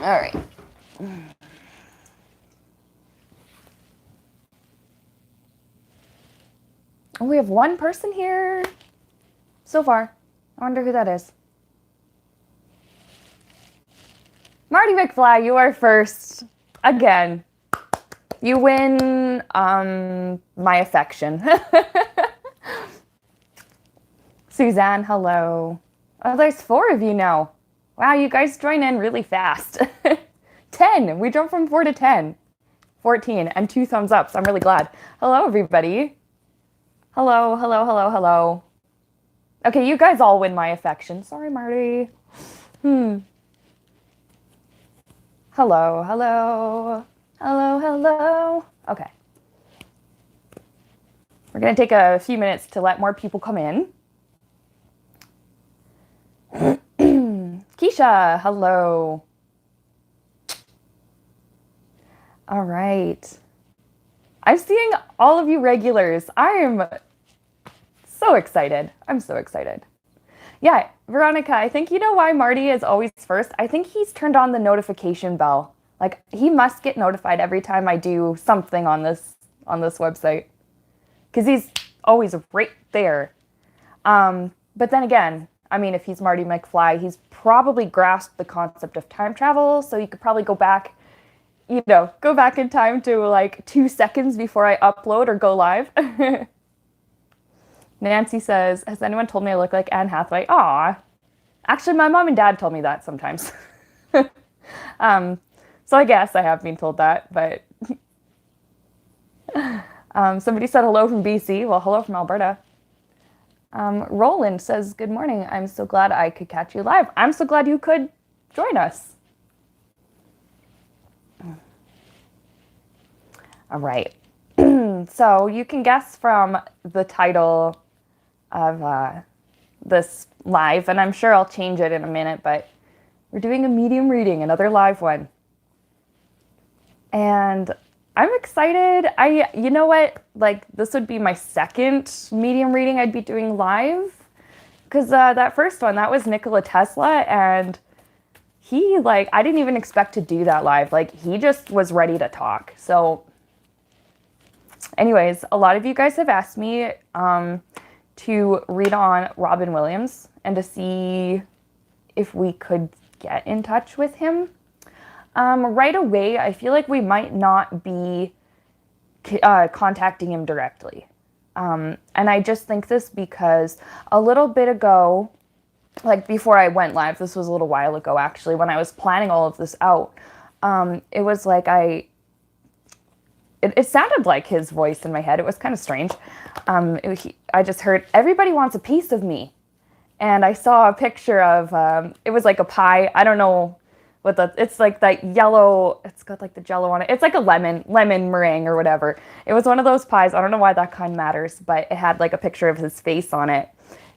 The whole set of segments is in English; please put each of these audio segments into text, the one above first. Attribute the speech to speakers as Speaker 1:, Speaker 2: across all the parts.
Speaker 1: All right. We have one person here so far. I wonder who that is. Marty McFly, you are first. Again. You win my affection. Suzanne, hello. Oh, there's 4 of you now. Wow, you guys join in really fast. 10. We jumped from 4 to 10. 14 and 2 thumbs up, so I'm really glad. Hello, everybody. Hello, hello, hello, hello. Okay, you guys all win my affection. Sorry, Marty. Hello, hello. Hello, hello. Okay. We're going to take a few minutes to let more people come in. Keisha, hello. All right. I'm seeing all of you regulars. I'm so excited. I'm so excited. Yeah, Veronica, I think you know why Marty is always first. I think he's turned on the notification bell. Like, he must get notified every time I do something on this website. Because he's always right there. But then again, I mean, if he's Marty McFly, he's probably grasped the concept of time travel, so you could probably go back in time to like 2 seconds before I upload or go live. Nancy says, has anyone told me I look like Anne Hathaway? Aw. Actually, my mom and dad told me that sometimes. So I guess I have been told that, but somebody said hello from BC. Well, hello from Alberta. Roland says, good morning. I'm so glad I could catch you live. I'm so glad you could join us. All right. So you can guess from the title of this live, and I'm sure I'll change it in a minute, but we're doing a medium reading, another live one. And I'm excited. You know what? Like, this would be my second medium reading I'd be doing live. Because that first one, that was Nikola Tesla, and he, like, I didn't even expect to do that live. Like, he just was ready to talk. So, anyways, a lot of you guys have asked me to read on Robin Williams and to see if we could get in touch with him. Right away, I feel like we might not be contacting him directly. And I just think this because a little bit ago, like before I went live, this was a little while ago actually, when I was planning all of this out, it was like it sounded like his voice in my head. It was kind of strange. I just heard, everybody wants a piece of me. And I saw a picture of, it was like a pie. I don't know it's like that yellow, it's got like the jello on it. It's like a lemon meringue or whatever. It was one of those pies. I don't know why that kind matters, but it had like a picture of his face on it.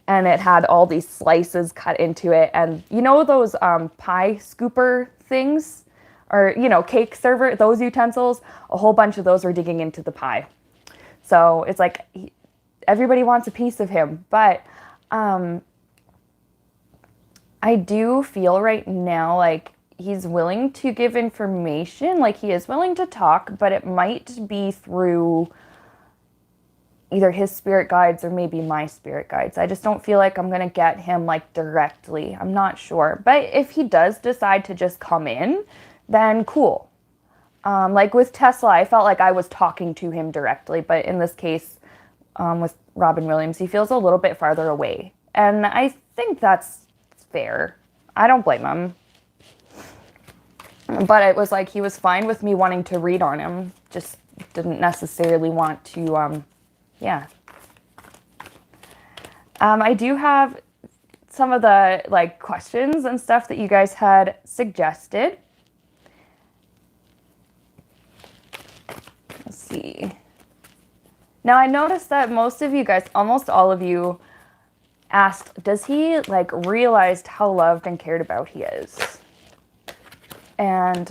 Speaker 1: And it had all these slices cut into it. And you know those pie scooper things? Or, cake server, those utensils? A whole bunch of those were digging into the pie. So it's like, everybody wants a piece of him. But I do feel right now like he's willing to give information, like he is willing to talk, but it might be through either his spirit guides or maybe my spirit guides. I just don't feel like I'm going to get him like directly. I'm not sure. But if he does decide to just come in, then cool. Like with Tesla, I felt like I was talking to him directly, but in this case, with Robin Williams, he feels a little bit farther away. And I think that's fair. I don't blame him. But it was like he was fine with me wanting to read on him, just didn't necessarily want to, yeah. I do have some of the like questions and stuff that you guys had suggested. Let's see. Now I noticed that most of you guys, almost all of you, asked, does he like realize how loved and cared about he is? And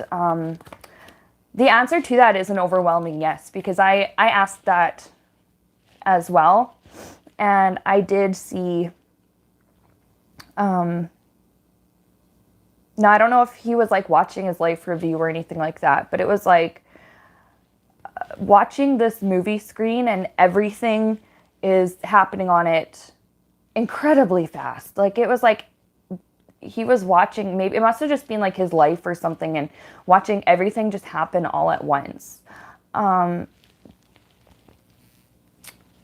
Speaker 1: the answer to that is an overwhelming yes, because I asked that as well. And I did see Now, I don't know if he was like watching his life review or anything like that, but it was like watching this movie screen and everything is happening on it incredibly fast. Like it was like he was watching, maybe it must have just been like his life or something, and watching everything just happen all at once.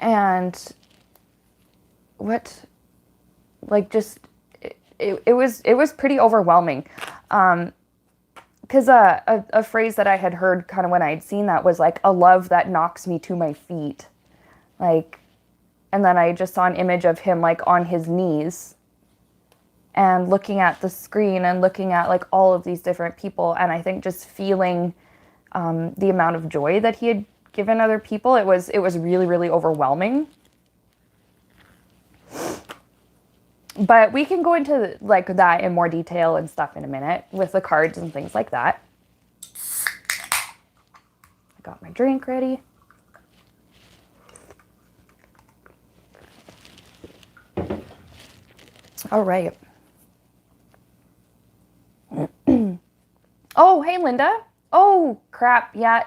Speaker 1: And what, like, just it was pretty overwhelming. Because a phrase that I had heard kind of when I had seen that was like a love that knocks me to my feet, like, and then I just saw an image of him like on his knees and looking at the screen and looking at like all of these different people, and I think just feeling the amount of joy that he had given other people. It was really, really overwhelming. But we can go into like that in more detail and stuff in a minute with the cards and things like that. I got my drink ready. All right. Oh, hey, Linda. Oh, crap. Yeah.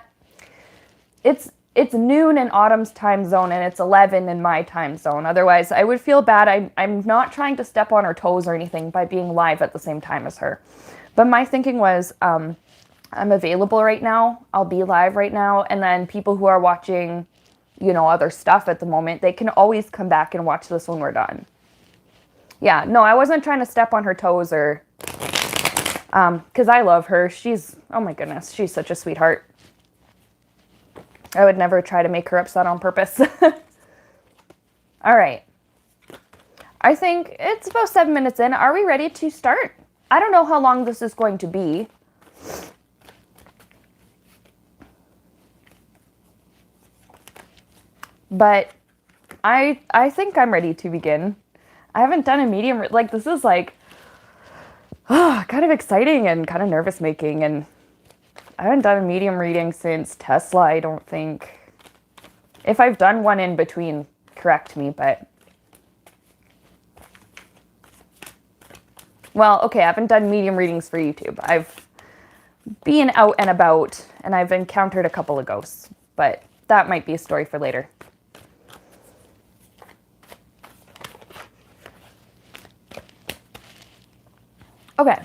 Speaker 1: It's noon in Autumn's time zone, and it's 11 in my time zone. Otherwise, I would feel bad. I'm not trying to step on her toes or anything by being live at the same time as her. But my thinking was, I'm available right now. I'll be live right now. And then people who are watching, you know, other stuff at the moment, they can always come back and watch this when we're done. Yeah, no, I wasn't trying to step on her toes or, because I love her. She's, oh my goodness, she's such a sweetheart. I would never try to make her upset on purpose. All right. I think it's about 7 minutes in. Are we ready to start? I don't know how long this is going to be. But I think I'm ready to begin. I haven't done a medium, like this is like, kind of exciting and kind of nervous making, and I haven't done a medium reading since Tesla, I don't think. If I've done one in between, correct me, but... Well, okay, I haven't done medium readings for YouTube. I've been out and about, and I've encountered a couple of ghosts, but that might be a story for later. Okay.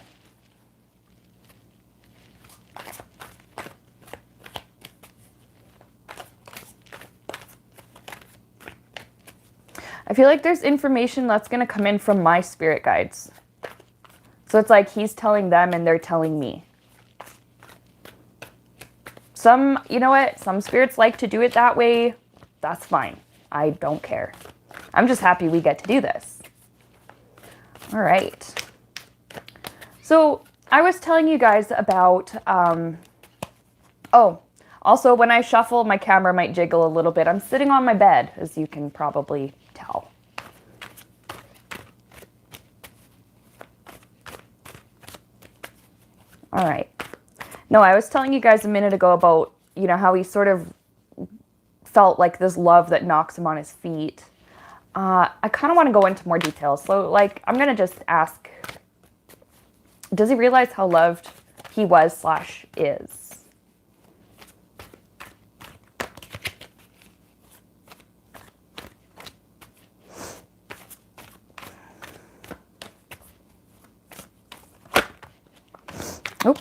Speaker 1: I feel like there's information that's going to come in from my spirit guides. So it's like he's telling them and they're telling me. Some, you know what? Some spirits like to do it that way. That's fine. I don't care. I'm just happy we get to do this. All right. So I was telling you guys about, oh, also when I shuffle, my camera might jiggle a little bit. I'm sitting on my bed, as you can probably tell. All right. No, I was telling you guys a minute ago about, you know, how he sort of felt like this love that knocks him on his feet. I kind of want to go into more details. So, like, I'm going to just ask, does he realize how loved he was / is? Oh,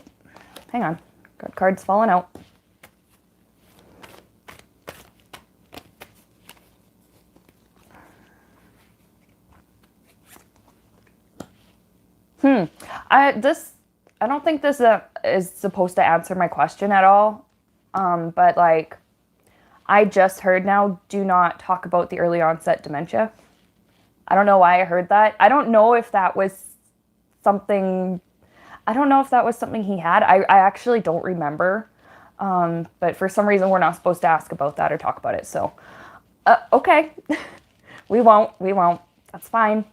Speaker 1: hang on. Got cards falling out. I don't think this is supposed to answer my question at all. But like, I just heard now, do not talk about the early onset dementia. I don't know why I heard that. I don't know if that was something, he had. I actually don't remember. But for some reason, we're not supposed to ask about that or talk about it. So, okay. We won't. That's fine.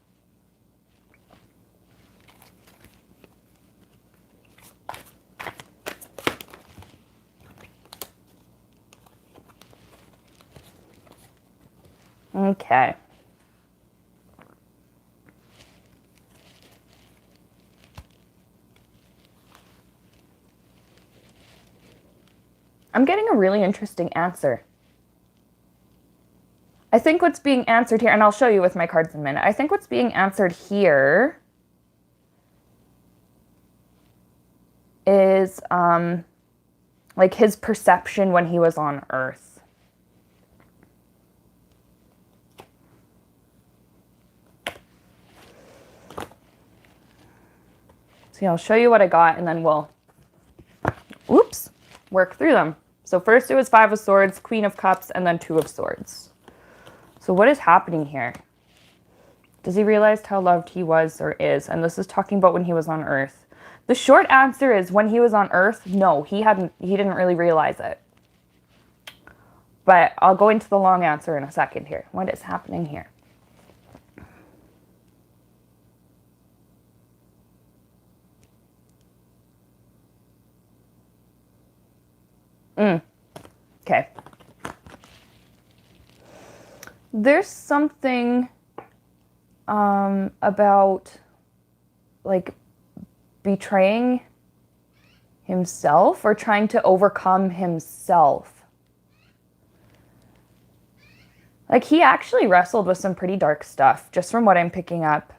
Speaker 1: Okay. I'm getting a really interesting answer. I think what's being answered here, and I'll show you with my cards in a minute. I think what's being answered here is like his perception when he was on Earth. So I'll show you what I got and then we'll, work through them. So first it was 5 of Swords, Queen of Cups, and then 2 of Swords. So what is happening here? Does he realize how loved he was or is? And this is talking about when he was on Earth. The short answer is when he was on Earth, no, he didn't really realize it. But I'll go into the long answer in a second here. What is happening here? Okay. There's something about like betraying himself or trying to overcome himself. Like he actually wrestled with some pretty dark stuff just from what I'm picking up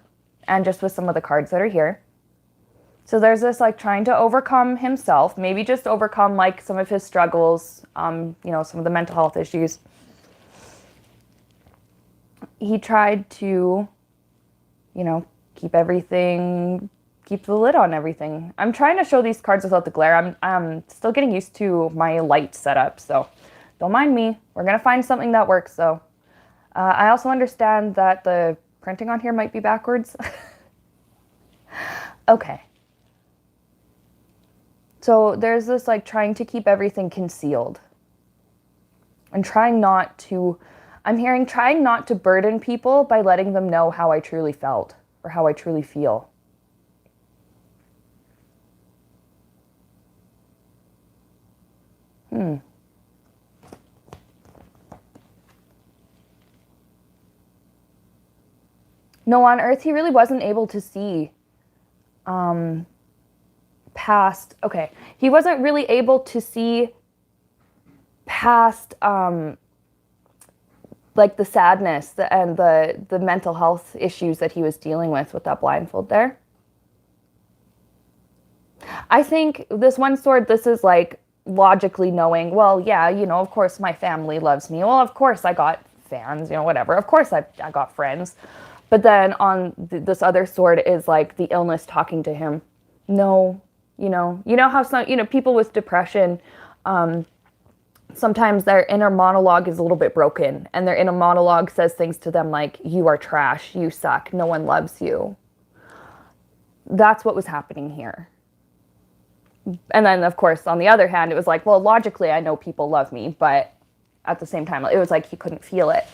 Speaker 1: and just with some of the cards that are here. So there's this like trying to overcome himself, maybe just overcome like some of his struggles, you know, some of the mental health issues. He tried to, you know, keep the lid on everything. I'm trying to show these cards without the glare. I'm still getting used to my light setup, so don't mind me. We're going to find something that works, though. I also understand that the printing on here might be backwards. Okay. So there's this like trying to keep everything concealed and trying not to burden people by letting them know how I truly felt or how I truly feel. No, on Earth, he really wasn't able to see past, okay, he wasn't really able to see past like the sadness and the mental health issues that he was dealing with that blindfold there. I think this one sword, this is like logically knowing, well, yeah, you know, of course my family loves me. Well, of course I got fans, you know, whatever. Of course I got friends. But then on this other sword is like the illness talking to him. No, you know how some, you know, people with depression, sometimes their inner monologue is a little bit broken and their inner monologue says things to them like, you are trash, you suck, no one loves you. That's what was happening here. And then, of course, on the other hand, it was like, well, logically, I know people love me, but at the same time, it was like he couldn't feel it.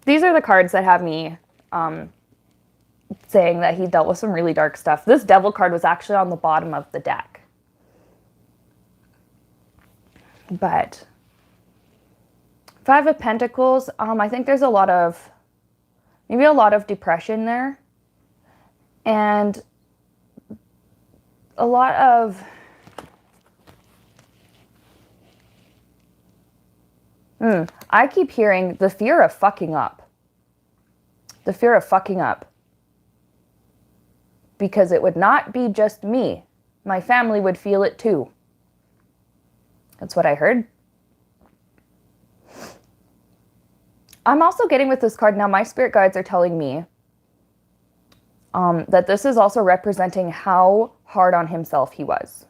Speaker 1: These are the cards that have me saying that he dealt with some really dark stuff. This Devil card was actually on the bottom of the deck. But 5 of Pentacles, I think there's maybe a lot of depression there. And a lot of I keep hearing the fear of fucking up. The fear of fucking up. Because it would not be just me. My family would feel it too. That's what I heard. I'm also getting with this card now, my spirit guides are telling me that this is also representing how hard on himself he was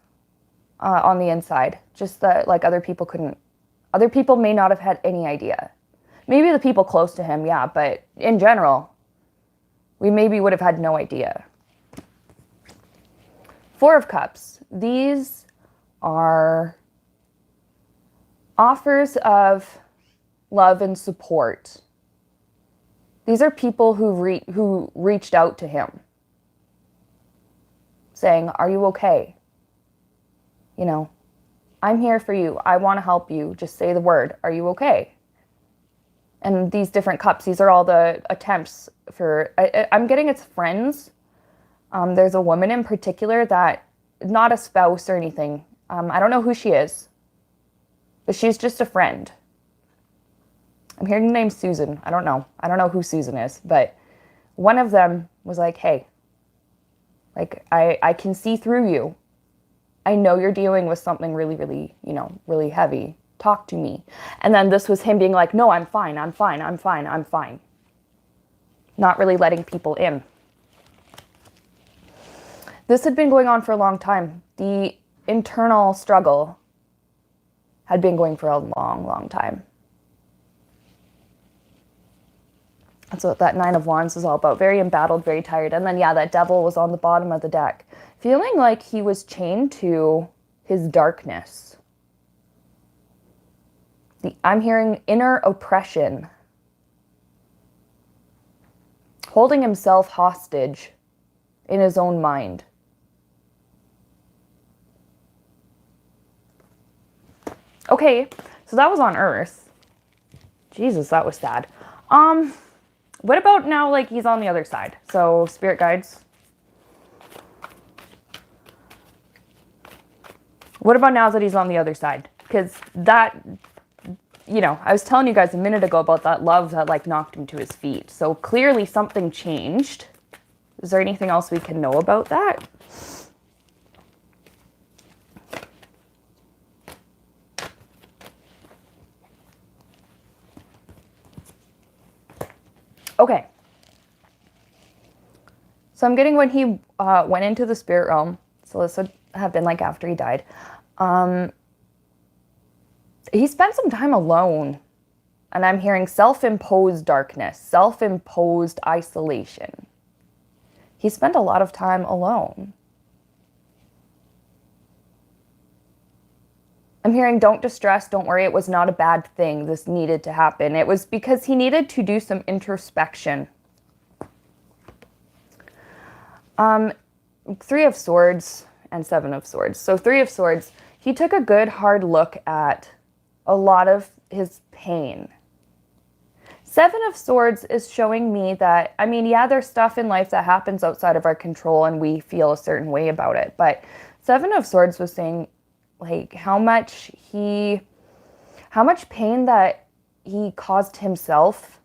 Speaker 1: on the inside. Just that like other people may not have had any idea. Maybe the people close to him, yeah, but in general, we maybe would have had no idea. 4 of Cups. These are offers of love and support. These are people who reached out to him saying, are you okay? You know, I'm here for you. I want to help you. Just say the word. Are you okay? And these different cups, these are all the attempts for, I'm getting it's friends. There's a woman in particular that, not a spouse or anything. I don't know who she is, but she's just a friend. I'm hearing the name Susan. I don't know. I don't know who Susan is, but one of them was like, hey, like, I can see through you. I know you're dealing with something really, really, you know, really heavy. Talk to me. And then this was him being like, no, I'm fine. I'm fine. I'm fine. I'm fine. Not really letting people in. This had been going on for a long time. The internal struggle had been going for a long, long time. That's what that Nine of Wands is all about. Very embattled, very tired. And then, yeah, that devil was on the bottom of the deck. Feeling like he was chained to his darkness. I'm hearing inner oppression. Holding himself hostage in his own mind. Okay, so that was on Earth. Jesus, that was sad. What about now, like, he's on the other side? So, spirit guides. What about now that he's on the other side? Because that, you know, I was telling you guys a minute ago about that love that, like, knocked him to his feet. So, clearly something changed. Is there anything else we can know about that? Okay. So I'm getting when he went into the spirit realm. So this would have been like after he died. He spent some time alone. And I'm hearing self-imposed darkness, self-imposed isolation. He spent a lot of time alone. I'm hearing don't distress, don't worry, it was not a bad thing. This needed to happen. It was because he needed to do some introspection. Three of Swords and Seven of Swords. So Three of Swords, he took a good hard look at a lot of his pain. Seven of Swords is showing me that, I mean, yeah, there's stuff in life that happens outside of our control and we feel a certain way about it. But Seven of Swords was saying, like, how much pain that he caused himself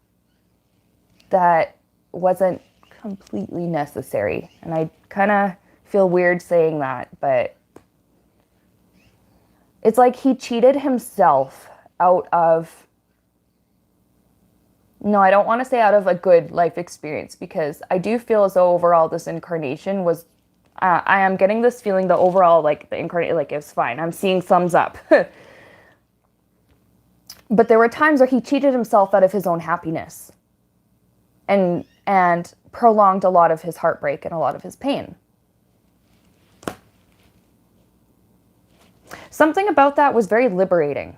Speaker 1: that wasn't completely necessary. And I kind of feel weird saying that, but it's like he cheated himself out of, no, I don't want to say out of a good life experience, because I do feel as though overall this incarnation was, I am getting this feeling that overall, like, the incarnate, like, it's fine. I'm seeing thumbs up. But there were times where he cheated himself out of his own happiness and prolonged a lot of his heartbreak and a lot of his pain. Something about that was very liberating.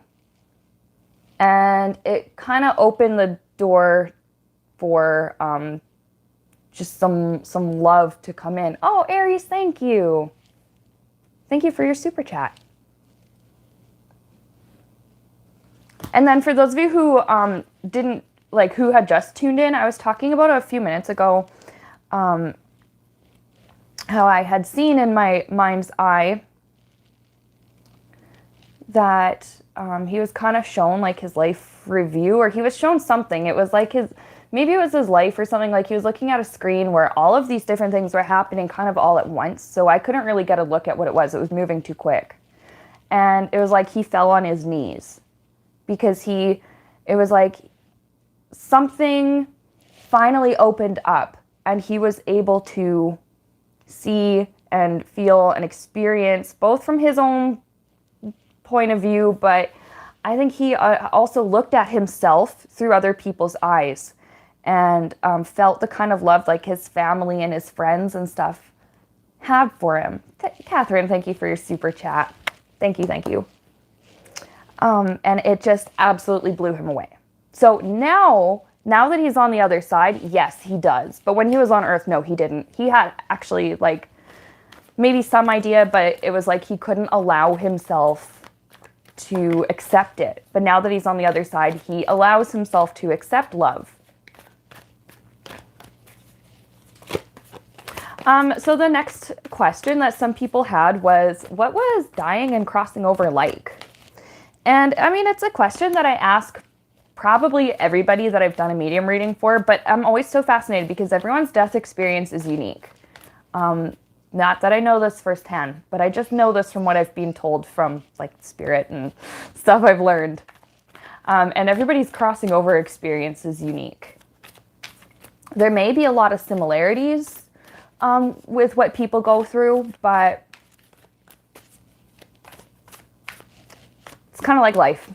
Speaker 1: And it kind of opened the door for just some love to come in. Oh, Aries, thank you. Thank you for your super chat. And then for those of you who didn't, like, who had just tuned in, I was talking about a few minutes ago how I had seen in my mind's eye that he was kind of shown, like, his life review, or he was shown something. It was like maybe it was his life or something. Like, he was looking at a screen where all of these different things were happening kind of all at once. So I couldn't really get a look at what it was. It was moving too quick. And it was like he fell on his knees because it was like something finally opened up and he was able to see and feel and experience both from his own point of view, but I think he also looked at himself through other people's eyes and felt the kind of love like his family and his friends and stuff had for him. Catherine, thank you for your super chat. Thank you, thank you. And it just absolutely blew him away. So now that he's on the other side, yes, he does. But when he was on Earth, no, he didn't. He had actually, like, maybe some idea, but it was like he couldn't allow himself to accept it. But now that he's on the other side, he allows himself to accept love. So the next question that some people had was, what was dying and crossing over like? And I mean, it's a question that I ask probably everybody that I've done a medium reading for, but I'm always so fascinated because everyone's death experience is unique. Not that I know this firsthand, but I just know this from what I've been told from like spirit and stuff I've learned. And everybody's crossing over experience is unique. There may be a lot of similarities with what people go through, but it's kind of like life.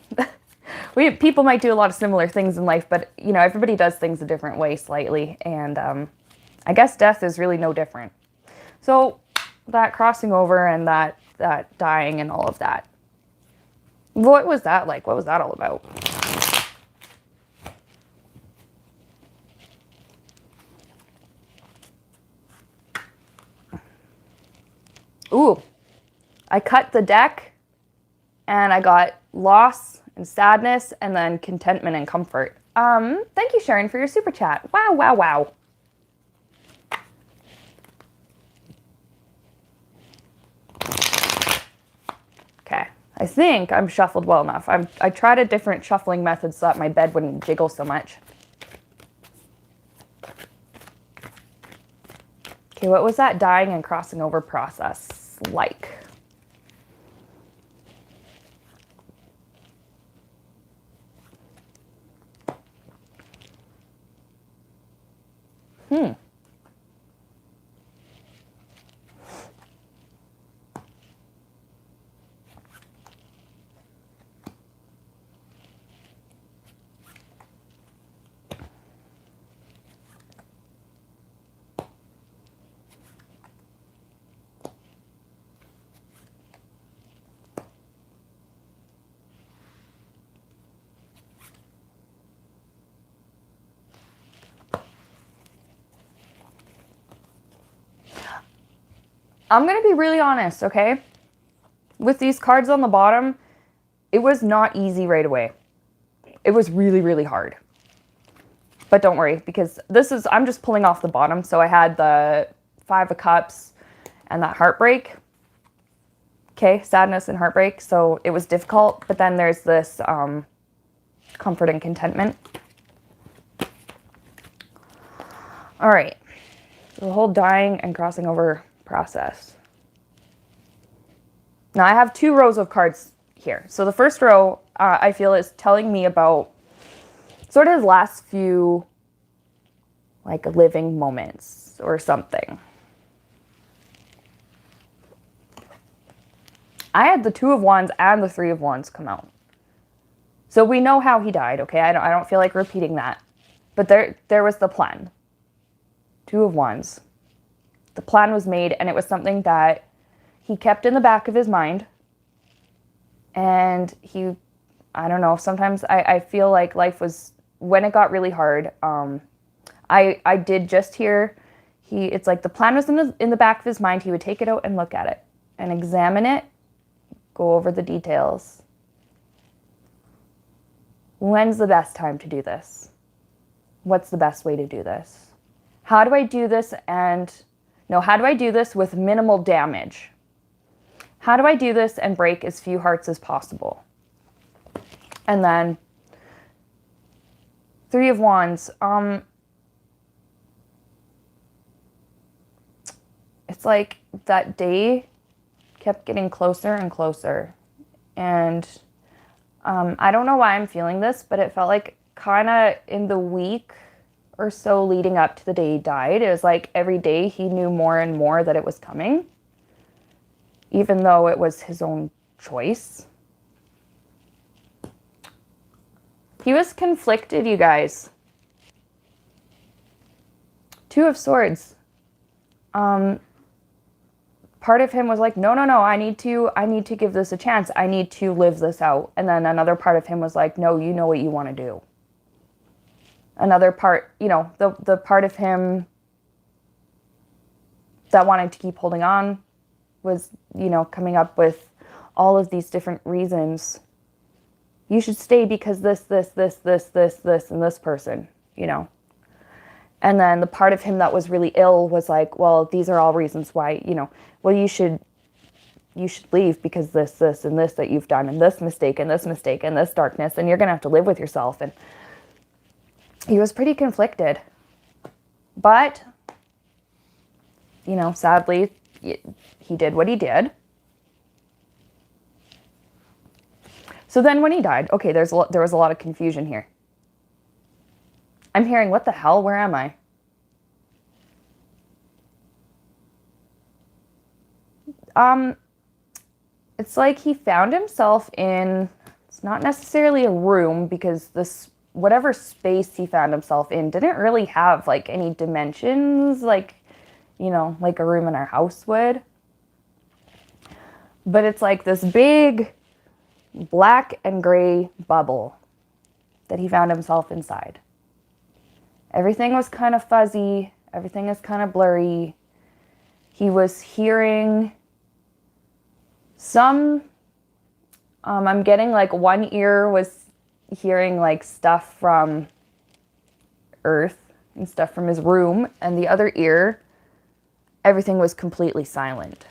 Speaker 1: People might do a lot of similar things in life, but you know, everybody does things a different way slightly, and I guess death is really no different. So that crossing over and that dying and all of that. What was that like? What was that all about? Ooh, I cut the deck and I got loss and sadness and then contentment and comfort. Thank you, Sharon, for your super chat. Wow, wow, wow. Okay, I think I'm shuffled well enough. I tried a different shuffling method so that my bed wouldn't jiggle so much. Okay, what was that dying and crossing over process like? I'm going to be really honest, okay? With these cards on the bottom, it was not easy right away. It was really, really hard. But don't worry, because I'm just pulling off the bottom. So I had the 5 of Cups and that heartbreak. Okay, sadness and heartbreak. So it was difficult. But then there's this comfort and contentment. All right. So the whole dying and crossing over process. Now I have 2 rows of cards here. So the first row I feel is telling me about sort of his last few like living moments or something. I had the 2 of Wands and the 3 of Wands come out. So we know how he died, okay? I don't feel like repeating that. But there was the plan. 2 of Wands. The plan was made, and it was something that he kept in the back of his mind. And I don't know, sometimes I feel like life was, when it got really hard, I did just hear, it's like the plan was in the back of his mind. He would take it out and look at it and examine it, go over the details. When's the best time to do this? What's the best way to do this? How do I do this how do I do this with minimal damage? How do I do this and break as few hearts as possible? And then 3 of Wands. It's like that day kept getting closer and closer. And I don't know why I'm feeling this, but it felt like kind of in the week or so leading up to the day he died, it was like every day he knew more and more that it was coming, even though it was his own choice. He was conflicted, you guys. 2 of Swords. Part of him was like, no, I need to give this a chance. I need to live this out. And then another part of him was like, no, you know what you want to do. Another part, the part of him that wanted to keep holding on was, coming up with all of these different reasons You should stay because this, and this person, you know. And then the part of him that was really ill was like, well, these are all reasons why, you know, well, you should leave because this, and this that you've done, and this mistake, and this darkness, and you're going to have to live with yourself. And he was pretty conflicted. But, you know, sadly, he did what he did. So then when he died, okay, there was a lot of confusion here. I'm hearing, what the hell? Where am I? It's like he found himself in, it's not necessarily a room, because this, whatever space he found himself in didn't really have like any dimensions, like, you know, like a room in our house would. But it's like this big black and gray bubble that he found himself inside. Everything was kind of fuzzy. Everything is kind of blurry. He was hearing some, I'm getting like one ear was hearing like stuff from Earth and stuff from his room, and the other ear, everything was completely silent.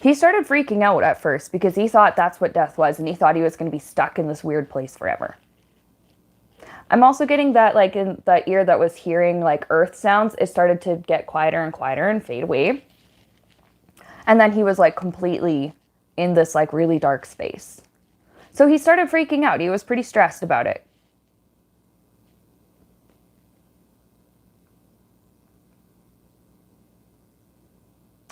Speaker 1: He started freaking out at first because he thought that's what death was, and he thought he was going to be stuck in this weird place forever. I'm also getting that, like, in the ear that was hearing like earth sounds, it started to get quieter and quieter and fade away. And then he was like completely in this like really dark space. So he started freaking out. He was pretty stressed about it.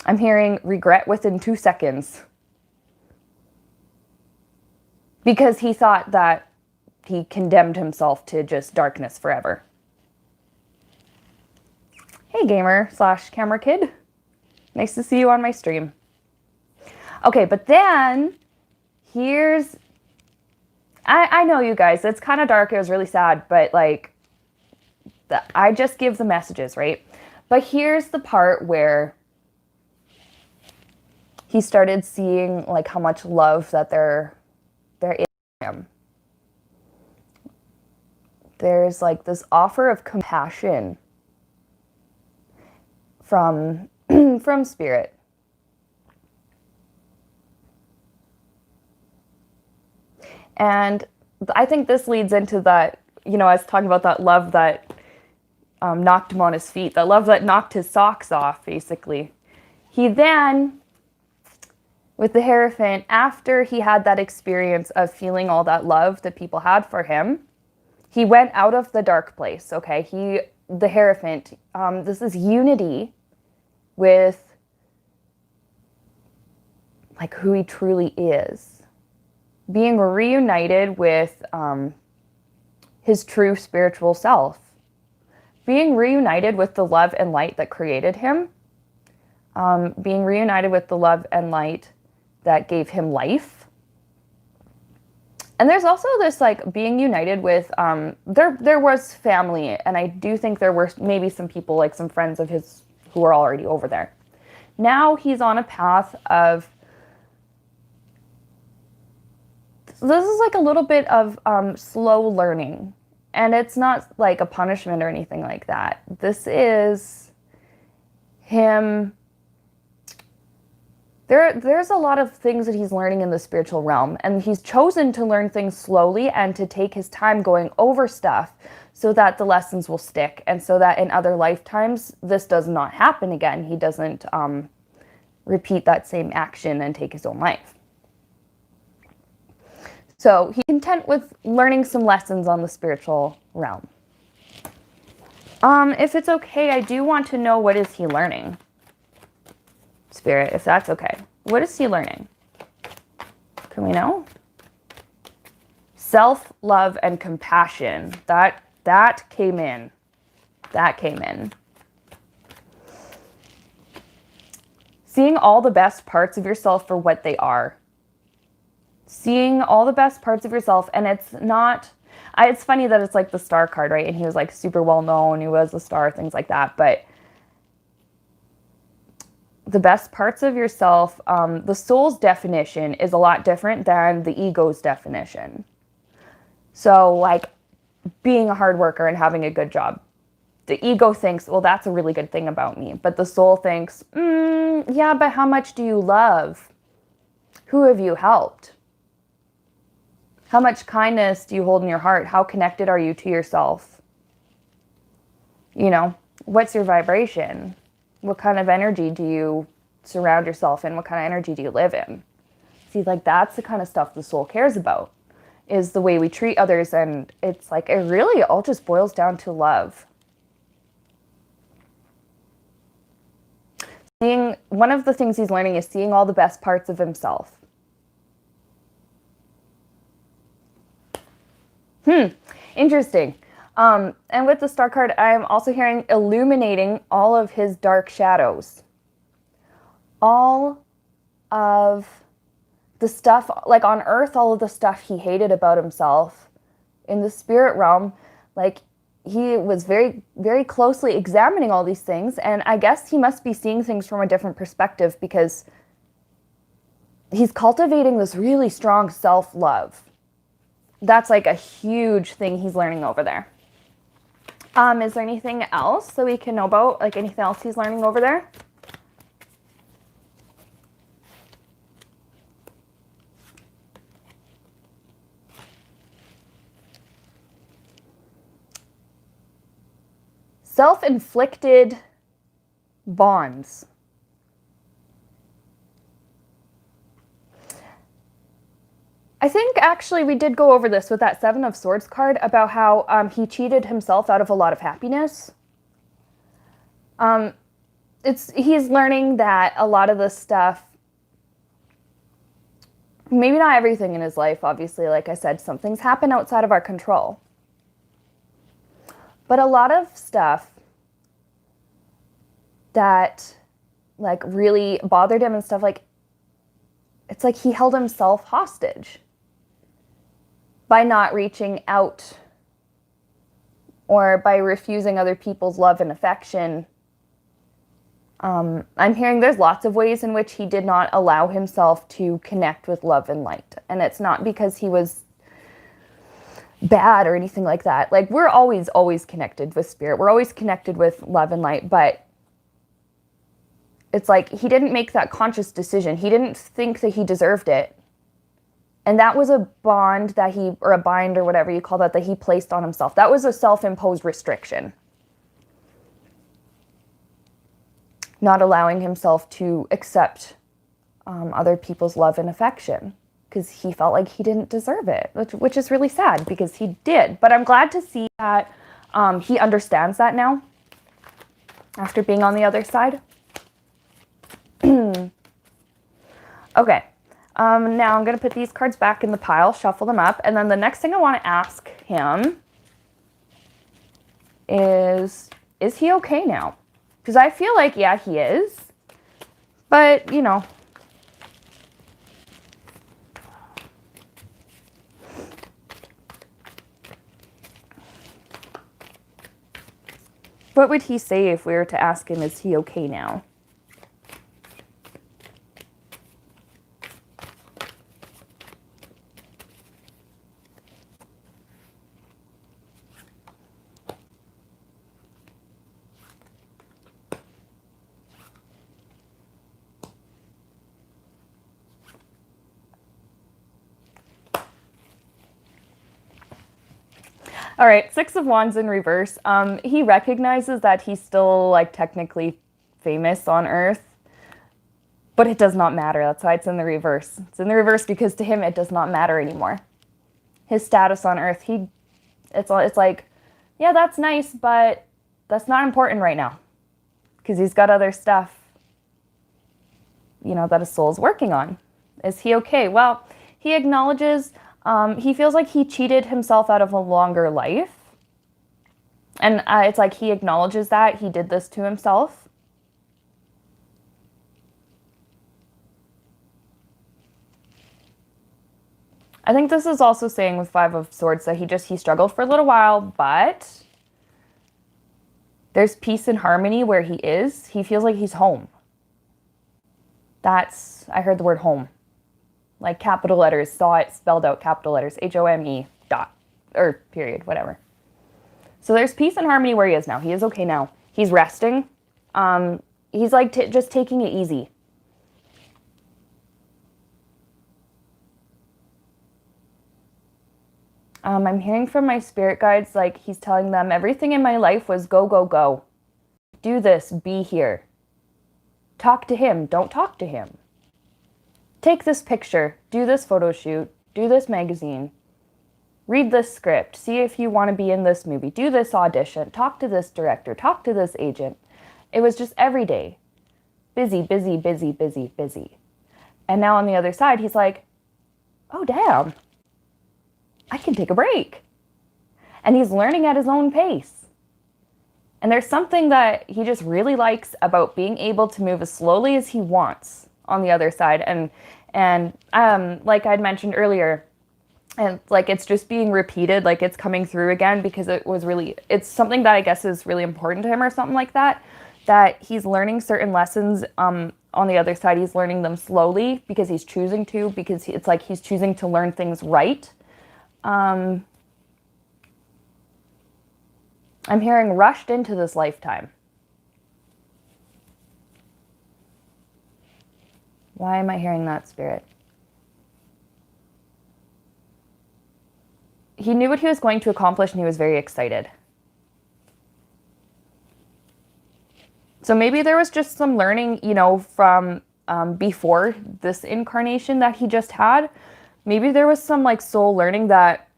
Speaker 1: I'm hearing regret within 2 seconds. Because he thought that he condemned himself to just darkness forever. Hey, gamer/camera kid. Nice to see you on my stream. Okay, but then here's, I know you guys, it's kind of dark. It was really sad, but like, I just give the messages, right? But here's the part where he started seeing like how much love that there is in him. There's like this offer of compassion from Spirit. And I think this leads into that, you know, I was talking about that love that knocked him on his feet, that love that knocked his socks off, basically. He then, with the Hierophant, after he had that experience of feeling all that love that people had for him, he went out of the dark place, okay? The Hierophant, this is unity with like who he truly is. Being reunited with his true spiritual self. Being reunited with the love and light that created him. Being reunited with the love and light that gave him life. And there's also this like being united with, there was family, and I do think there were maybe some people, like some friends of his who were already over there. Now he's on a path of, this is like a little bit of slow learning, and it's not like a punishment or anything like that. This is him. There's a lot of things that he's learning in the spiritual realm, and he's chosen to learn things slowly and to take his time going over stuff so that the lessons will stick, and so that in other lifetimes this does not happen again. He doesn't repeat that same action and take his own life. So he's content with learning some lessons on the spiritual realm. If it's okay, I do want to know, what is he learning? Spirit, if that's okay. What is he learning? Can we know? Self-love and compassion. That came in. That came in. Seeing all the best parts of yourself for what they are. Seeing all the best parts of yourself, and it's not, it's funny that it's like the star card, right? And he was like super well known, he was a star, things like that, but the best parts of yourself, the soul's definition is a lot different than the ego's definition. So like being a hard worker and having a good job. The ego thinks, well, that's a really good thing about me. But the soul thinks, yeah, but how much do you love? Who have you helped? How much kindness do you hold in your heart? How connected are you to yourself? You know, what's your vibration? What kind of energy do you surround yourself in? What kind of energy do you live in? See, like that's the kind of stuff the soul cares about, is the way we treat others. And it's like, it really all just boils down to love. One of the things he's learning is seeing all the best parts of himself. Interesting. And with the star card, I'm also hearing illuminating all of his dark shadows. All of the stuff, like on Earth, all of the stuff he hated about himself. In the spirit realm, like he was very, very closely examining all these things. And I guess he must be seeing things from a different perspective because he's cultivating this really strong self-love. That's like a huge thing he's learning over there. Is there anything else that we can know about? Like anything else he's learning over there? Self-inflicted bonds. I think actually we did go over this with that Seven of Swords card about how he cheated himself out of a lot of happiness. He's learning that a lot of this stuff, maybe not everything in his life, obviously, like I said, some things happen outside of our control. But a lot of stuff that like really bothered him and stuff, like it's like he held himself hostage by not reaching out or by refusing other people's love and affection. I'm hearing there's lots of ways in which he did not allow himself to connect with love and light. And it's not because he was bad or anything like that. Like we're always connected with spirit. We're always connected with love and light, but it's like he didn't make that conscious decision. He didn't think that he deserved it. And that was a bond that or a bind or whatever you call that he placed on himself. That was a self-imposed restriction. Not allowing himself to accept other people's love and affection because he felt like he didn't deserve it, which is really sad because he did. But I'm glad to see that he understands that now after being on the other side. Okay. Now I'm going to put these cards back in the pile, shuffle them up, and then the next thing I want to ask him is he okay now? Because I feel like, yeah, he is, but, you know. What would he say if we were to ask him, is he okay now? All right, Six of Wands in reverse. He recognizes that he's still like technically famous on Earth, but it does not matter. That's why it's in the reverse. It's in the reverse because to him it does not matter anymore. His status on Earth, it's like, yeah, that's nice, but that's not important right now because he's got other stuff, you know, that his soul's working on. Is he okay? Well, he acknowledges. He feels like he cheated himself out of a longer life. And it's like he acknowledges that he did this to himself. I think this is also saying with Five of Swords that he struggled for a little while, but there's peace and harmony where he is. He feels like he's home. I heard the word home. Like capital letters, saw it spelled out capital letters, HOME dot, or period, whatever. So there's peace and harmony where he is now. He is okay now. He's resting. He's like just taking it easy. I'm hearing from my spirit guides, like he's telling them everything in my life was go, go, go. Do this, be here. Talk to him, don't talk to him. Take this picture, do this photo shoot, do this magazine, read this script, see if you want to be in this movie, do this audition, talk to this director, talk to this agent. It was just every day. Busy, busy, busy, busy, busy. And now on the other side, he's like, oh, damn. I can take a break. And he's learning at his own pace. And there's something that he just really likes about being able to move as slowly as he wants on the other side. And like I'd mentioned earlier, and like it's just being repeated, like it's coming through again because it's something that I guess is really important to him or something like that, that he's learning certain lessons on the other side. He's learning them slowly because he's choosing to, because it's like he's choosing to learn things right. I'm hearing rushed into this lifetime. Why am I hearing that, Spirit? He knew what he was going to accomplish and he was very excited. So maybe there was just some learning, from before this incarnation that he just had. Maybe there was some like soul learning that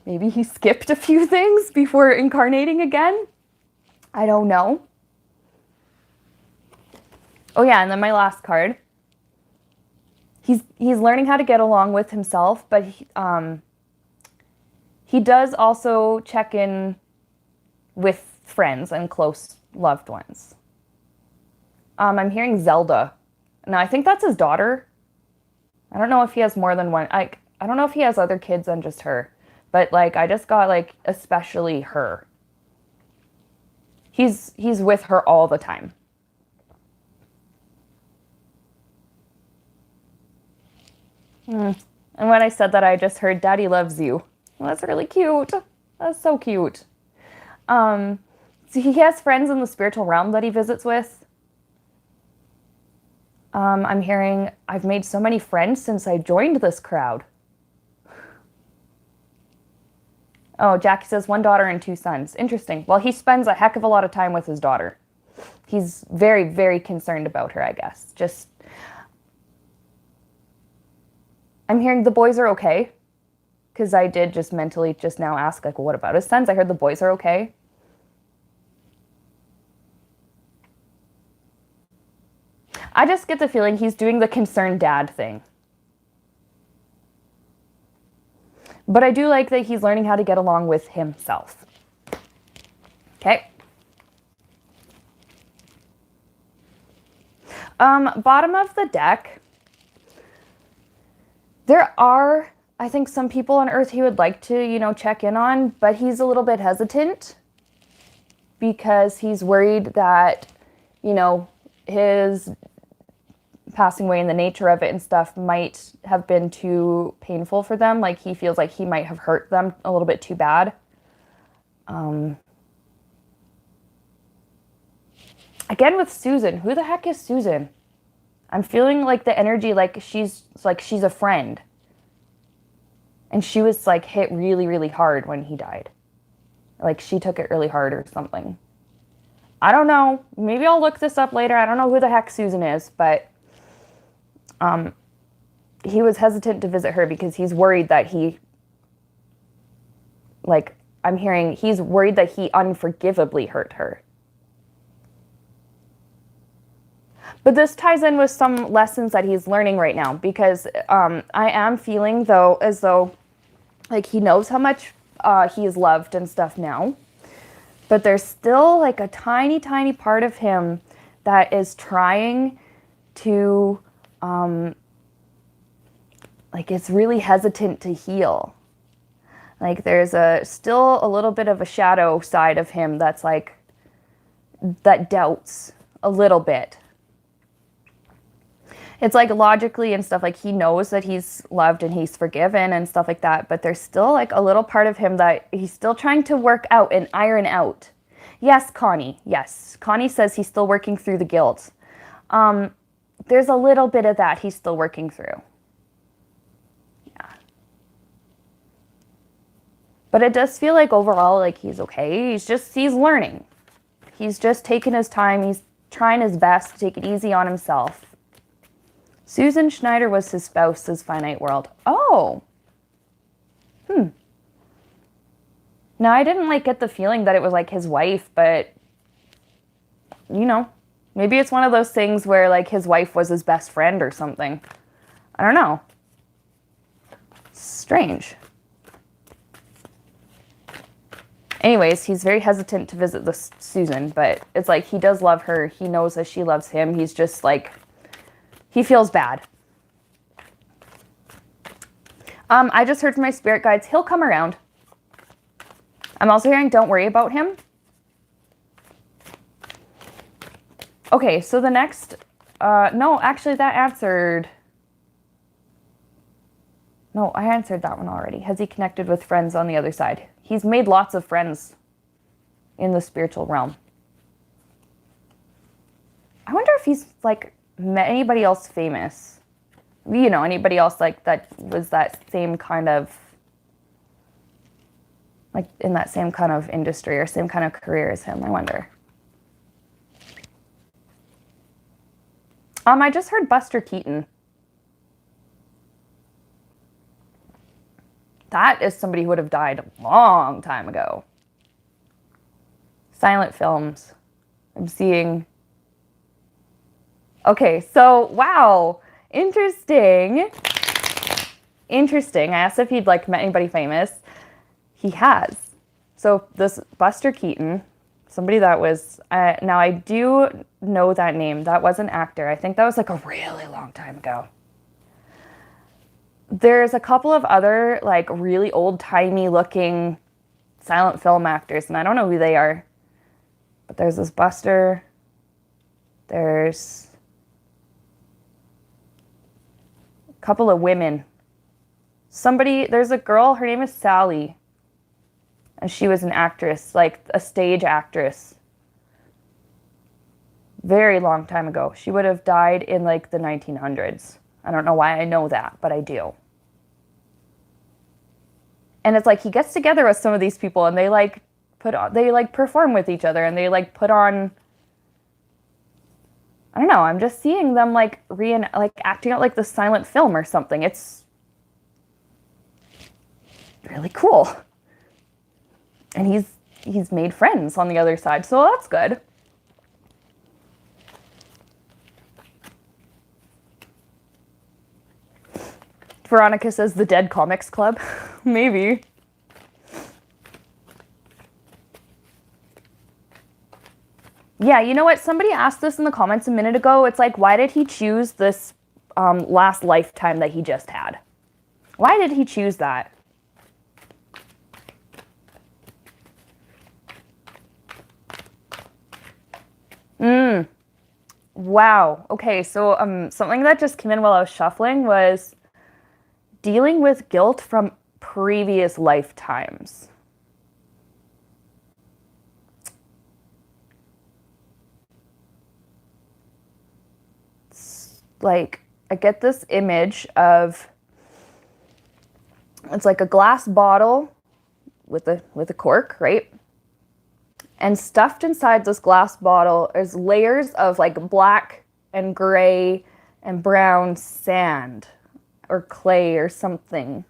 Speaker 1: maybe he skipped a few things before incarnating again. I don't know. Oh yeah, and then my last card. He's learning how to get along with himself, but he does also check in with friends and close loved ones. I'm hearing Zelda. Now I think that's his daughter. I don't know if he has more than one. I don't know if he has other kids than just her. But like I just got like especially her. He's with her all the time. And when I said that, I just heard Daddy loves you. Well, that's really cute. That's so cute. So he has friends in the spiritual realm that he visits with. I'm hearing, I've made so many friends since I joined this crowd. Oh, Jackie says 1 daughter and 2 sons. Interesting. Well, he spends a heck of a lot of time with his daughter. He's very, very concerned about her, I guess. I'm hearing the boys are okay. Because I did just mentally just now ask, like, well, what about his sons? I heard the boys are okay. I just get the feeling he's doing the concerned dad thing. But I do like that he's learning how to get along with himself. Okay. Bottom of the deck. There are, I think, some people on Earth he would like to, check in on, but he's a little bit hesitant because he's worried that, his passing away and the nature of it and stuff might have been too painful for them. Like he feels like he might have hurt them a little bit too bad. Again with Susan, who the heck is Susan? I'm feeling like the energy, like she's a friend. And she was like hit really, really hard when he died. Like she took it really hard or something. I don't know. Maybe I'll look this up later. I don't know who the heck Susan is, but he was hesitant to visit her because he's worried that he's worried that he unforgivably hurt her. But this ties in with some lessons that he's learning right now because I am feeling though as though like he knows how much he is loved and stuff now. But there's still like a tiny, tiny part of him that is trying to, it's really hesitant to heal. Like there's still a little bit of a shadow side of him that's like, that doubts a little bit. It's like logically and stuff, like he knows that he's loved and he's forgiven and stuff like that, but there's still like a little part of him that he's still trying to work out and iron out. Yes, Connie. Yes. Connie says he's still working through the guilt. There's a little bit of that he's still working through. Yeah. But it does feel like overall, like he's okay. He's learning. He's just taking his time. He's trying his best to take it easy on himself. Susan Schneider was his spouse, says Finite World. Oh. Now, I didn't like get the feeling that it was like his wife, but you know, maybe it's one of those things where like his wife was his best friend or something. I don't know. Strange. Anyways, he's very hesitant to visit this Susan, but it's like he does love her. He knows that she loves him. He's just like, he feels bad. I just heard from my spirit guides, he'll come around. I'm also hearing, don't worry about him. Okay, so the next, no, actually that answered. No, I answered that one already. Has he connected with friends on the other side? He's made lots of friends in the spiritual realm. I wonder if he's like met anybody else famous. You know, anybody else like that was that same kind of, like in that same kind of industry or same kind of career as him, I wonder. I just heard Buster Keaton. That is somebody who would have died a long time ago. Silent films. I'm seeing. Okay, so wow. Interesting. Interesting. I asked if he'd like met anybody famous. He has. So this Buster Keaton, somebody that was, now I do know that name. That was an actor. I think that was like a really long time ago. There's a couple of other like really old-timey looking silent film actors, and I don't know who they are. But there's this Buster. There's a couple of women. There's a girl, her name is Sally. And she was an actress, like a stage actress. Very long time ago. She would have died in like the 1900s. I don't know why I know that, but I do. And it's like he gets together with some of these people and they like perform with each other and they like put on, I don't know, I'm just seeing them like acting out like the silent film or something. It's really cool. And he's made friends on the other side, so that's good. Veronica says the Dead Comics Club. Maybe. Yeah, you know what? Somebody asked this in the comments a minute ago. It's like, why did he choose this last lifetime that he just had? Why did he choose that? Wow. Okay, so something that just came in while I was shuffling was dealing with guilt from previous lifetimes. It's like I get this image of, it's like a glass bottle with a cork, right? And stuffed inside this glass bottle is layers of like black and gray and brown sand or clay or something.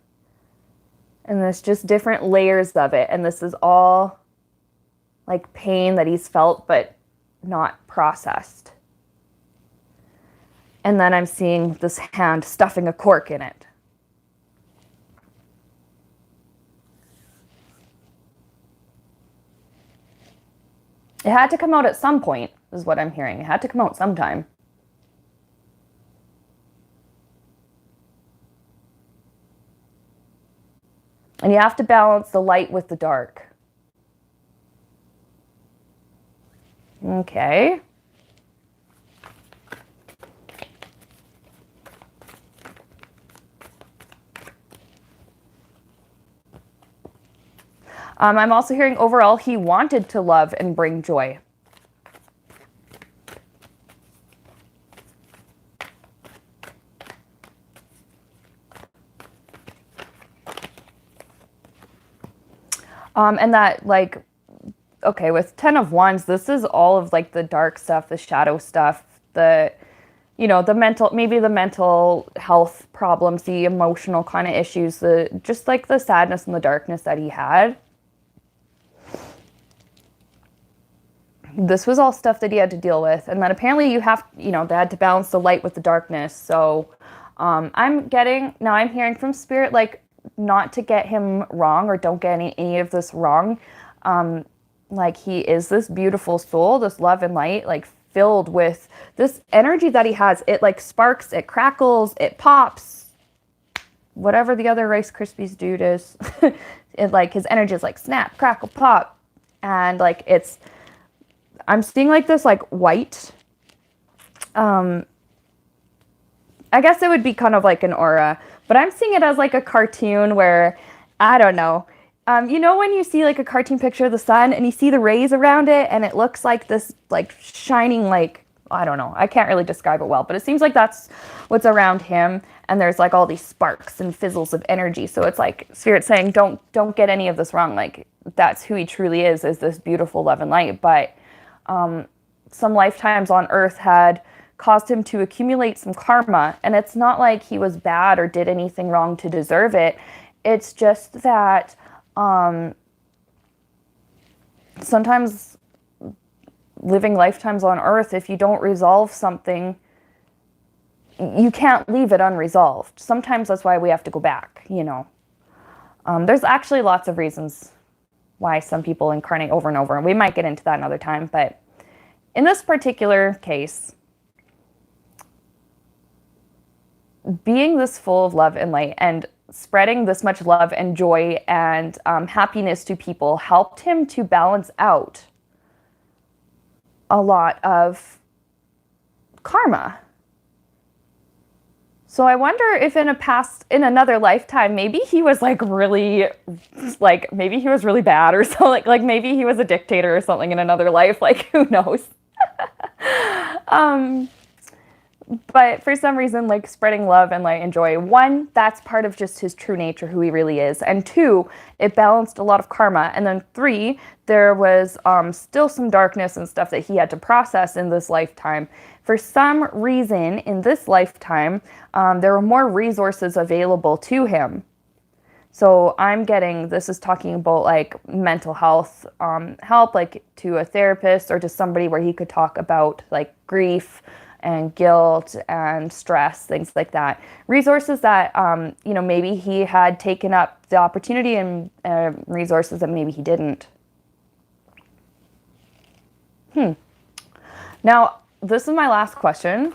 Speaker 1: And there's just different layers of it. And this is all like pain that he's felt but not processed. And then I'm seeing this hand stuffing a cork in it. It had to come out at some point, is what I'm hearing. It had to come out sometime. And you have to balance the light with the dark. Okay. I'm also hearing overall he wanted to love and bring joy. And that, like, okay, with 10 of Wands, this is all of like the dark stuff, the shadow stuff, the, you know, the mental, maybe the mental health problems, the emotional kind of issues, the just like the sadness and the darkness that he had. This was all stuff that he had to deal with. And then apparently you have, you know, they had to balance the light with the darkness. So I'm hearing from Spirit, like, not to get him wrong, or don't get any of this wrong. Like, he is this beautiful soul, this love and light, like filled with this energy that he has. It like sparks, it crackles, it pops, whatever the other Rice Krispies dude is. It, like, his energy is like snap, crackle, pop. And like, I'm seeing like this like white, I guess it would be kind of like an aura, but I'm seeing it as like a cartoon where, I don't know, you know when you see like a cartoon picture of the sun and you see the rays around it and it looks like this like shining, like, I don't know, I can't really describe it well, but it seems like that's what's around him, and there's like all these sparks and fizzles of energy. So it's like Spirit saying, don't get any of this wrong. Like, that's who he truly is this beautiful love and light. But some lifetimes on Earth had caused him to accumulate some karma. And it's not like he was bad or did anything wrong to deserve it. It's just that sometimes living lifetimes on Earth, if you don't resolve something, you can't leave it unresolved. Sometimes that's why we have to go back, you know. There's actually lots of reasons why some people incarnate over and over, and we might get into that another time. But in this particular case, being this full of love and light and spreading this much love and joy and happiness to people helped him to balance out a lot of karma. So I wonder if in another lifetime, maybe he was like really, like, maybe he was really bad or something, like maybe he was a dictator or something in another life, like, who knows? But for some reason, like, spreading love and light and joy, one, that's part of just his true nature, who he really is. And two, it balanced a lot of karma. And then three, there was still some darkness and stuff that he had to process in this lifetime. For some reason, in this lifetime, there were more resources available to him. So I'm getting, this is talking about like mental health help, like to a therapist or to somebody where he could talk about like grief and guilt and stress, things like that. Resources that, you know, maybe he had taken up the opportunity, and resources that maybe he didn't. Now, this is my last question.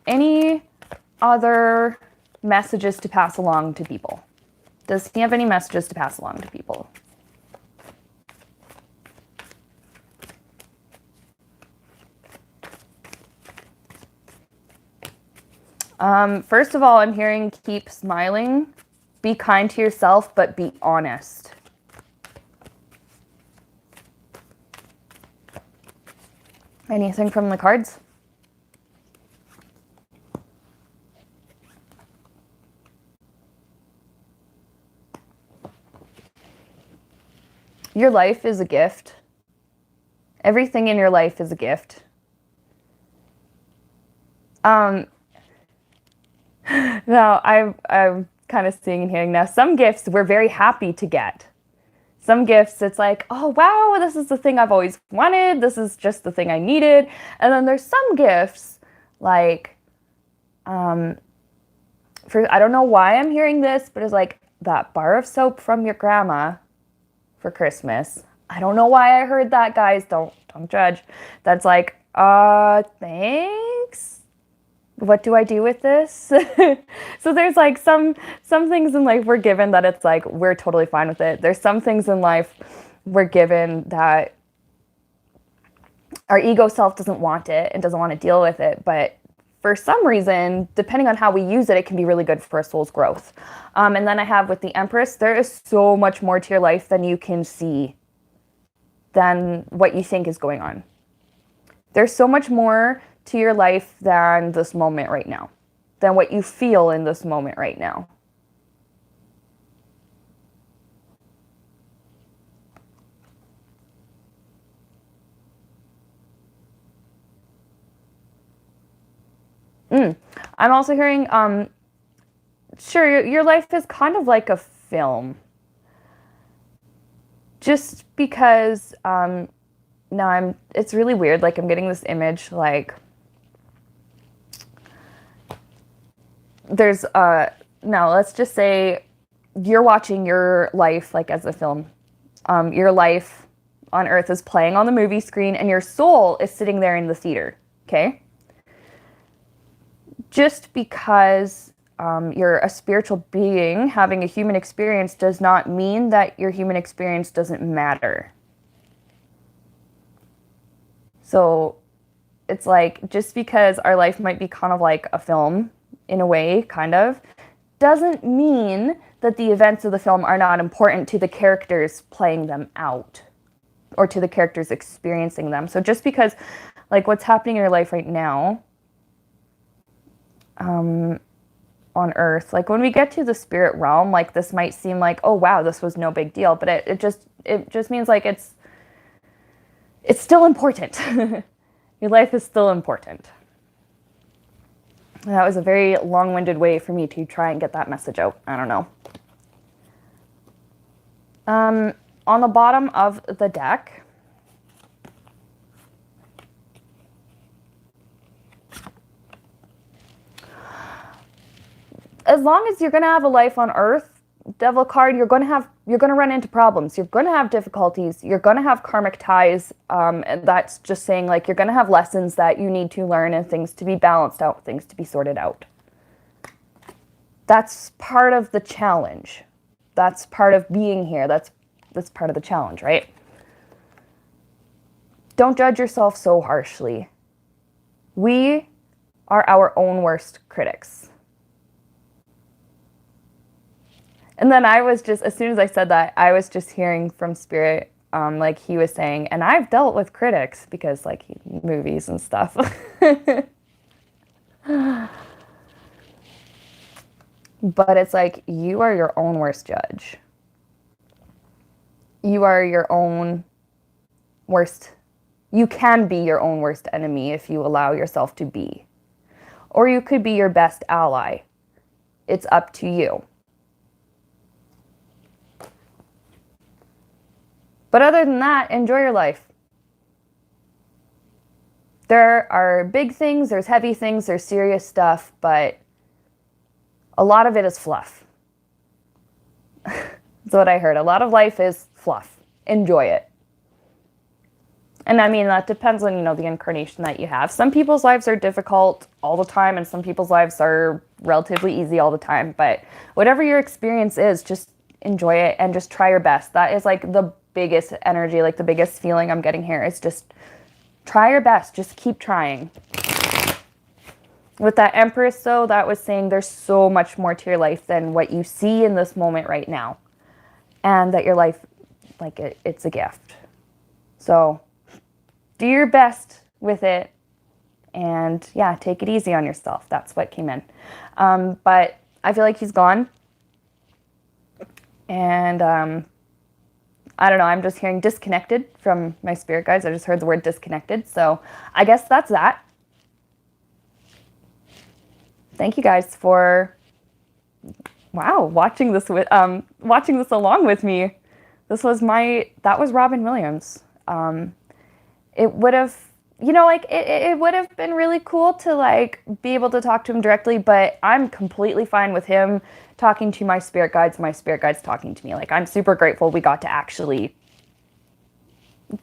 Speaker 1: Any other messages to pass along to people? Does he have any messages to pass along to people? First of all, I'm hearing keep smiling, be kind to yourself, but be honest. Anything from the cards? Your life is a gift. Everything in your life is a gift. Now, I'm kind of seeing and hearing now, some gifts we're very happy to get. Some gifts, it's like, oh, wow, this is the thing I've always wanted. This is just the thing I needed. And then there's some gifts, like, I don't know why I'm hearing this, but it's like that bar of soap from your grandma for Christmas. I don't know why I heard that, guys. Don't judge. That's like, thanks. What do I do with this? So there's like some things in life we're given that it's like, we're totally fine with it. There's some things in life we're given that our ego self doesn't want it and doesn't want to deal with it. But for some reason, depending on how we use it, it can be really good for a soul's growth. And then I have with the Empress, there is so much more to your life than you can see, than what you think is going on. There's so much more to your life than this moment right now, than what you feel in this moment right now. I'm also hearing, sure, your life is kind of like a film. Just because, now it's really weird, like I'm getting this image, like, there's, now let's just say you're watching your life like as a film. Your life on Earth is playing on the movie screen and your soul is sitting there in the theater, okay? Just because you're a spiritual being having a human experience does not mean that your human experience doesn't matter. So it's like, just because our life might be kind of like a film, in a way, kind of, doesn't mean that the events of the film are not important to the characters playing them out, or to the characters experiencing them. So just because, like, what's happening in your life right now, on Earth, like when we get to the spirit realm, like this might seem like, oh wow, this was no big deal, but it just means like it's still important. Your life is still important. That was a very long-winded way for me to try and get that message out. I don't know. On the bottom of the deck, as long as you're going to have a life on Earth, Devil card, you're going to run into problems. You're going to have difficulties. You're going to have karmic ties. And that's just saying, like, you're going to have lessons that you need to learn and things to be balanced out, things to be sorted out. That's part of the challenge. That's part of being here. That's part of the challenge, right? Don't judge yourself so harshly. We are our own worst critics. And then I was just, as soon as I said that, I was just hearing from Spirit, like he was saying, and I've dealt with critics because, like, movies and stuff. But it's like, you are your own worst judge. You are your own worst, you can be your own worst enemy if you allow yourself to be. Or you could be your best ally. It's up to you. But other than that, enjoy your life. There are big things, there's heavy things, there's serious stuff, but a lot of it is fluff. That's what I heard. A lot of life is fluff. Enjoy it. And I mean, that depends on, the incarnation that you have. Some people's lives are difficult all the time, and some people's lives are relatively easy all the time. But whatever your experience is, just enjoy it and just try your best. That is like the biggest energy, like the biggest feeling I'm getting here is just try your best. Just keep trying. With that Empress, though, that was saying there's so much more to your life than what you see in this moment right now. And that your life, like, it's a gift. So do your best with it. And yeah, take it easy on yourself. That's what came in. But I feel like he's gone. And I don't know, I'm just hearing disconnected from my spirit guides. I just heard the word disconnected. So I guess that's that. Thank you guys for, watching this along with me. That was Robin Williams. It would have, it would have been really cool to, like, be able to talk to him directly, but I'm completely fine with him talking to my spirit guides talking to me. Like, I'm super grateful we got to actually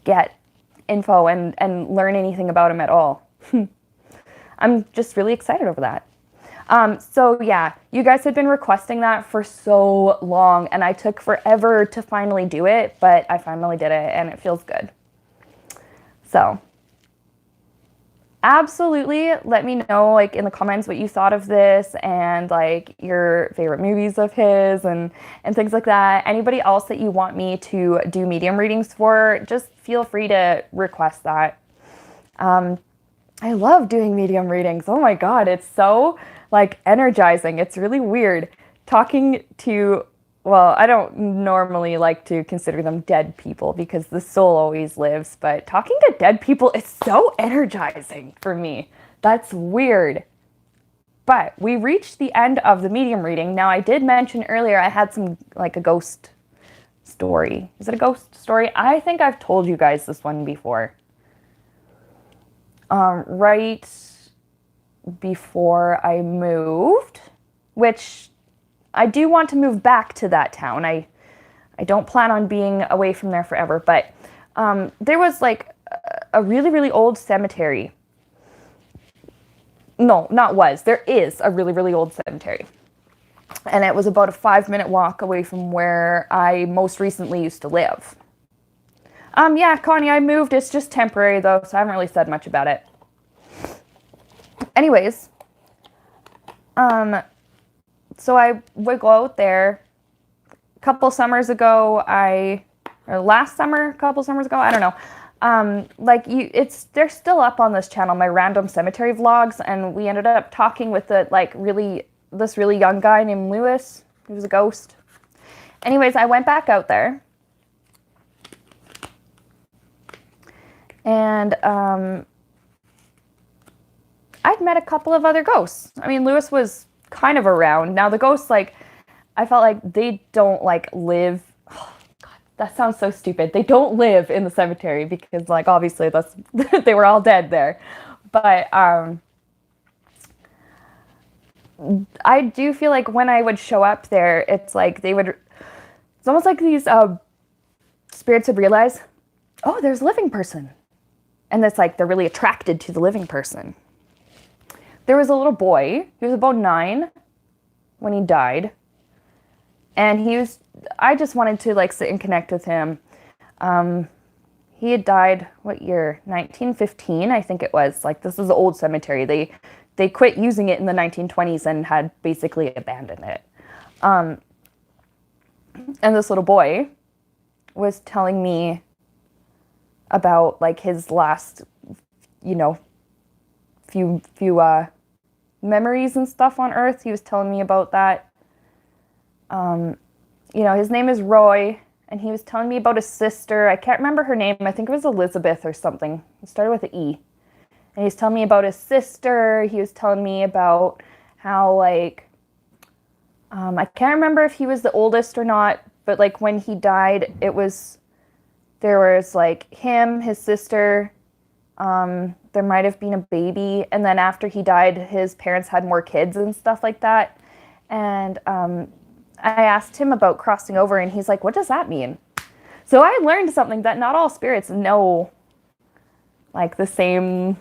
Speaker 1: get info and learn anything about him at all. I'm just really excited over that. So yeah, you guys had been requesting that for so long, and I took forever to finally do it, but I finally did it, and it feels good. So absolutely let me know like in the comments what you thought of this and like your favorite movies of his and things like that. Anybody else that you want me to do medium readings for, just feel free to request that. I love doing medium readings. Oh my God, it's so like energizing. It's really weird talking to, well, I don't normally like to consider them dead people because the soul always lives, but talking to dead people is so energizing for me. That's weird. But we reached the end of the medium reading. Now, I did mention earlier I had some, like a ghost story. Is it a ghost story? I think I've told you guys this one before. Right before I moved, which I do want to move back to that town. I don't plan on being away from there forever, but there was like a really, really old cemetery. No, not was. There is a really, really old cemetery. And it was about a 5-minute walk away from where I most recently used to live. Yeah, Connie, I moved. It's just temporary though, so I haven't really said much about it. Anyways, so I would go out there a couple summers ago. Or last summer, a couple summers ago, I don't know. Like they're still up on this channel, my random cemetery vlogs, and we ended up talking with this really young guy named Lewis. He was a ghost. Anyways, I went back out there. And I'd met a couple of other ghosts. I mean, Lewis was kind of around. Now the ghosts, like, I felt like they don't like live. Oh, God, that sounds so stupid. They don't live in the cemetery because, like, obviously that's they were all dead there. But I do feel like when I would show up there, it's like it's almost like these spirits would realize, oh, there's a living person. And it's like they're really attracted to the living person. There was a little boy. He was about 9 when he died. And I just wanted to like sit and connect with him. He had died, what year? 1915, I think it was. Like, this is an old cemetery. They quit using it in the 1920s and had basically abandoned it. And this little boy was telling me about like his last, few memories and stuff on Earth. He was telling me about that. His name is Roy, and he was telling me about his sister. I can't remember her name. I think it was Elizabeth or something. It started with an E. And he was telling me about his sister. He was telling me about how, like, I can't remember if he was the oldest or not, but like when he died, there was like him, his sister, there might have been a baby, and then after he died, his parents had more kids and stuff like that. And I asked him about crossing over, and he's like, what does that mean? So I learned something, that not all spirits know like the same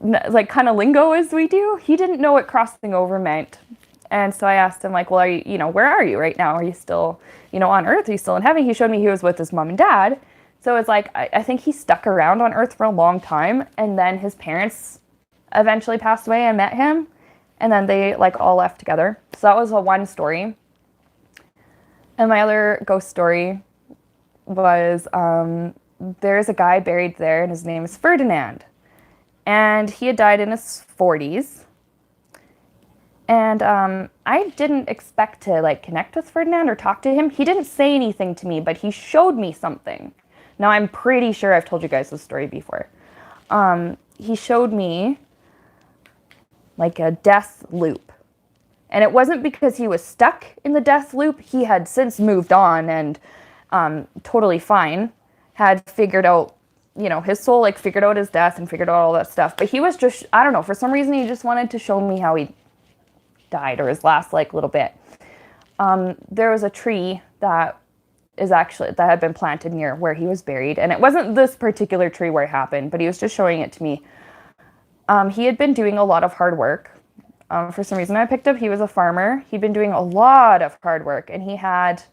Speaker 1: like kind of lingo as we do. He didn't know what crossing over meant. And so I asked him, like, well, are you, where are you right now? Are you still, on Earth? Are you still in heaven? He showed me he was with his mom and dad. So it's like, I think he stuck around on Earth for a long time. And then his parents eventually passed away and met him. And then they like all left together. So that was one story. And my other ghost story was, there's a guy buried there and his name is Ferdinand. And he had died in his 40s. And I didn't expect to like connect with Ferdinand or talk to him. He didn't say anything to me, but he showed me something. Now, I'm pretty sure I've told you guys this story before. He showed me like a death loop. And it wasn't because he was stuck in the death loop. He had since moved on and totally fine, had figured out, his soul like figured out his death and figured out all that stuff. But he was just, I don't know, for some reason he just wanted to show me how he died, or his last like little bit. There was a tree that had been planted near where he was buried, and it wasn't this particular tree where it happened, but he was just showing it to me. He had been doing a lot of hard work. For some reason I picked up, he was a farmer. He'd been doing a lot of hard work, and he had,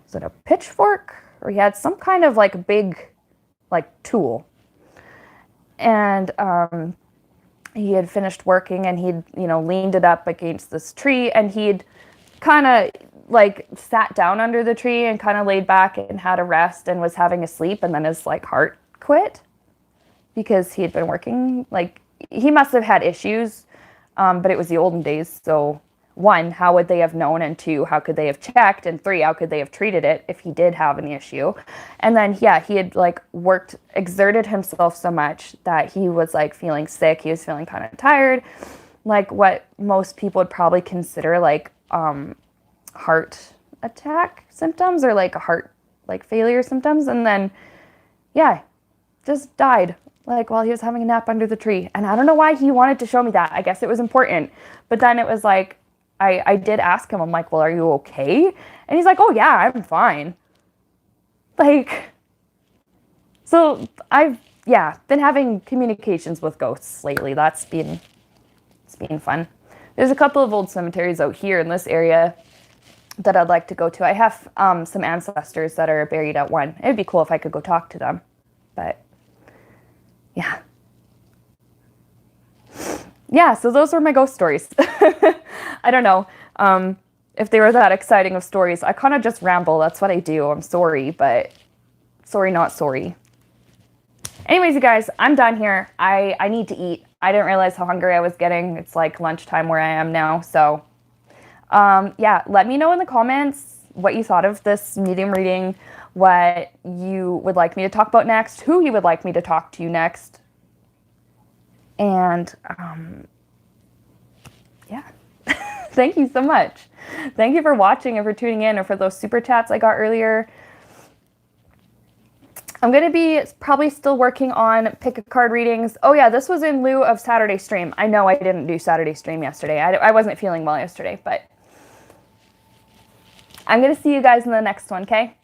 Speaker 1: was it a pitchfork? Or he had some kind of like big like tool. And he had finished working, and he'd, you know, leaned it up against this tree, and he'd kind of like sat down under the tree and kind of laid back and had a rest and was having a sleep, and then his like heart quit because he had been working. Like, he must have had issues, but it was the olden days. So one, how would they have known? And two, how could they have checked? And three, how could they have treated it if he did have an issue? And then, yeah, he had like exerted himself so much that he was like feeling sick. He was feeling kind of tired, like what most people would probably consider like heart attack symptoms, or like a heart like failure symptoms. And then, yeah, just died like while he was having a nap under the tree. And I don't know why he wanted to show me that. I guess it was important. But then it was like, I did ask him, I'm like, well, are you okay? And he's like, oh yeah, I'm fine. Like, so I've, yeah, been having communications with ghosts lately. It's been fun. There's a couple of old cemeteries out here in this area that I'd like to go to. I have some ancestors that are buried at one. It'd be cool if I could go talk to them. But yeah. Yeah, so those were my ghost stories. I don't know if they were that exciting of stories. I kind of just ramble. That's what I do. I'm sorry, but sorry, not sorry. Anyways, you guys, I'm done here. I need to eat. I didn't realize how hungry I was getting. It's like lunchtime where I am now. So yeah, let me know in the comments what you thought of this medium reading, what you would like me to talk about next, who you would like me to talk to next. And yeah, thank you so much. Thank you for watching and for tuning in, or for those super chats I got earlier. I'm going to be probably still working on pick a card readings. Oh yeah, this was in lieu of Saturday stream. I know I didn't do Saturday stream yesterday. I wasn't feeling well yesterday, but I'm going to see you guys in the next one, okay?